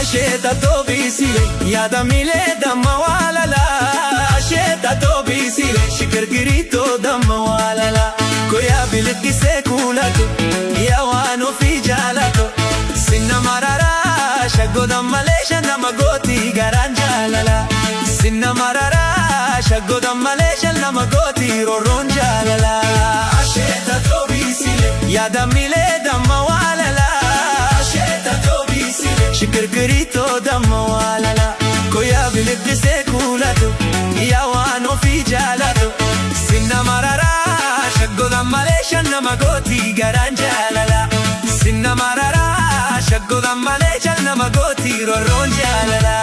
Ashettaa Too bisile yaada milee damma waalala. Ashettaa Too bisile shikirkiriitoo damma waalala. Koyaa biliqisee kuulatu yaa waan ofii jaalatu. Sinna mararaa shaggoodhaan malee shanama gootii garaan jaalala. Sinna mararaa shaggoodhaan malee shanama gootii roorroon jaalala. Ashettaa Too bisile yaada milee damma waalala. Ashettaa Too bisile shikirkiriitoo damma waalala. Koyaa biliqisee kuulatu yaa waan ofii jaalatu. Sinna mararaa shaggoodhaan malee shanama gootii garaan jaalala. Sinna mararaa shaggoodhaan malee shanama gootii roorroon jaalala.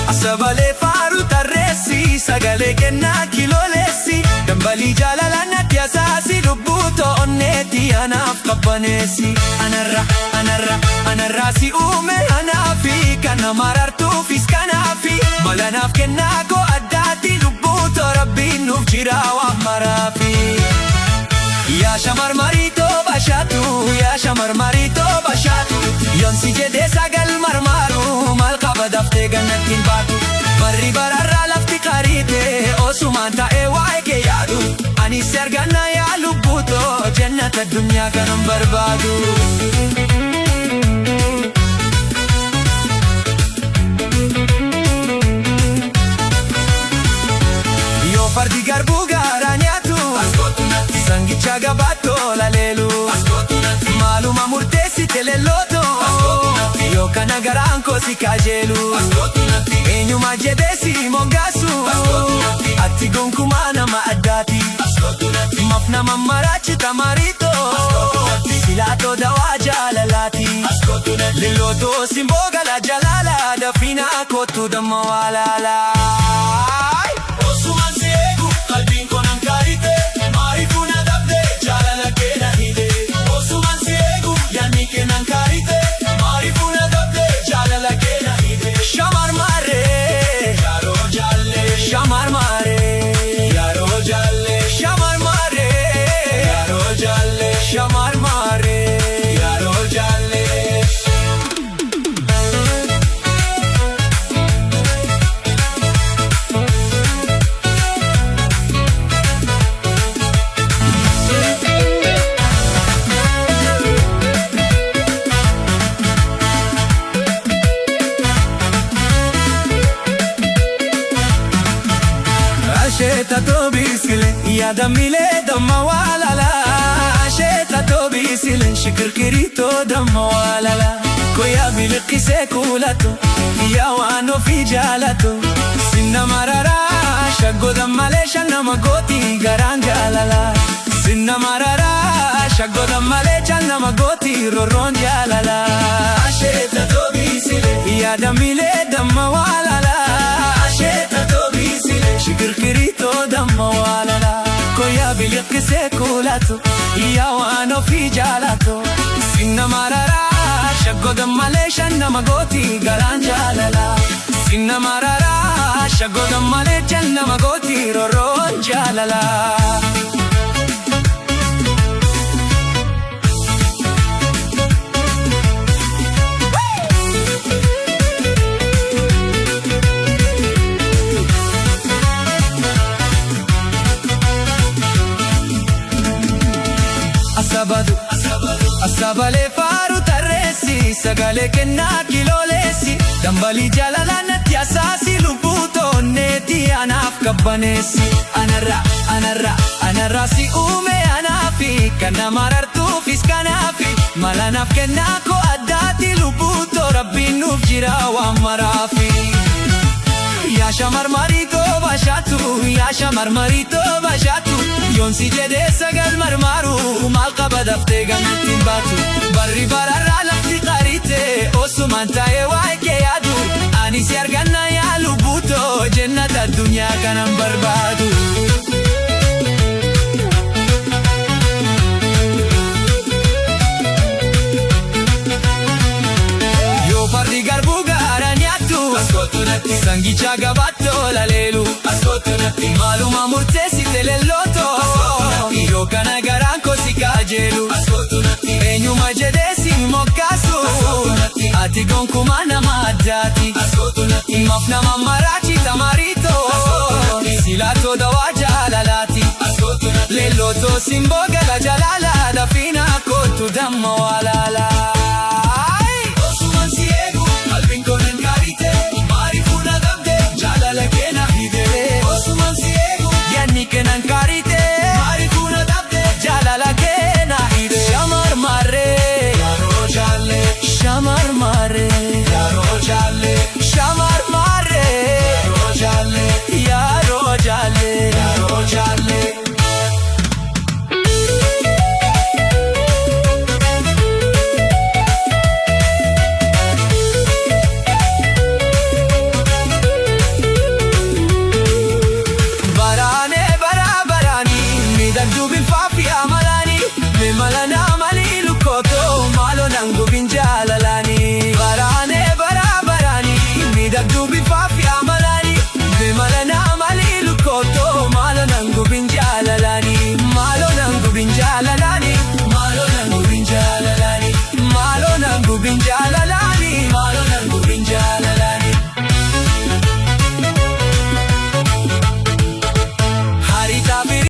Asabalee faaru tarreessi sagalee kennaa kiloleessi. Dambalii jaalala natti asaasi lubbuu to'onneetti anaaf qabbaneessi. Anarraa si uume anaafi kan nama marartuufis kanaafi. Malanaaf kennaa koo addaatti lubbuu too rabbiin nuuf jira waan maraafi. Yaa shamarmaritoo bashaatu yaa shamarmaritoo bashaatu. Yoonsi jedhee sagal marmaaru maal qaba daftee gannattiin baatu. Barri bararraa lafti qariite osumaan ta'ee waa'ee kee yaadu. Anis arganna yaa lubbuutoo jannata addunyaa kanan barbaadu. Yoo fardi garbuu gaaraan nyaatu sangicha gabaatoo laleelu. Maaluma murteessite leellooto yoo kana garaan koo si kaajeelu. Eenyuma jedheesi moggaasu ati gonkumaa nama addaati. Maaf nama maraachita mariitoo silaatoo dawaa jaalalaati. Lillootoo simboo gala jalaala dafiinaa kootu damma waalala. Osumaan si eegu qalbiin konan kaarite maariifuu na dhabde jaalala kee na hidhe. Osumaan si eegu yaadni kee nan kaarite maariifuu na dhabde jaalala kee na hidhe. Shamarmaree yaaroo jaalle shamarmaree yaaroo jaalle shamarmaree yaaroo jaalle shamarmaree yaaroo jaalle. Ashettaa Too bisile yaada milee damma waalala. Ashettaa Too bisile shikirkiriitoo damma waalala. Koyaa biliqisee kuulatu yaa waan ofii jaalatu. Sinna mararaa shaggoodhaan malee shanama gootii garaan jaalala. Sinna mararaa shaggoodhaan malee shanama gootii roorroon jaalala. Ashettaa Too bisile yaada milee damma waalala. Ashettaa Too bisile shikirkiriitoo damma waalala. Koyaa biliqisee kuulatu yaa waan ofii jaalatu. Sinna mararaa shaggoodhaan malee shanama gootii garaan jaalala. Sinna mararaa shaggoodhaan malee shanama gootii roorroon jaalala. Asabalee faaru tarreessi sagalee kennaa kiloleessi. Dambalii jaalala natti asaasi lubbuu to'onneetti anaaf qabbaneessi. Anarraa si uume anaafi kan nama marartuufis kanaafi. Malanaaf kennaa koo addaatti lubbuu too rabbiin nuuf jira waan maraafi. Yaa shamarmaritoo bashaatu yaa shamarmaritoo bashaatu. Yoonsi jedhee sagal marmaaru maal qaba daftee gannattiin baatu. Barri bararraa lafti qariite osumaan ta'ee waa'ee kee yaadu. Anis arganna yaa lubbuutoo jannata addunyaa kanan barbaadu. Yoo fardi garbuu Rangicha gabattoo laleelu Askootunatti maaluma murteessite leellooto Yoo kana garaan koo si kajeelu Askootunatti eenyuma jedhee si moggaasu Ati gonkumaa nama addaati Askootunatti maaf nama maraachi tamariitoo Silaatoo dawaa jaalalaati Askootunatti leellooto simboo gala jalaalaadha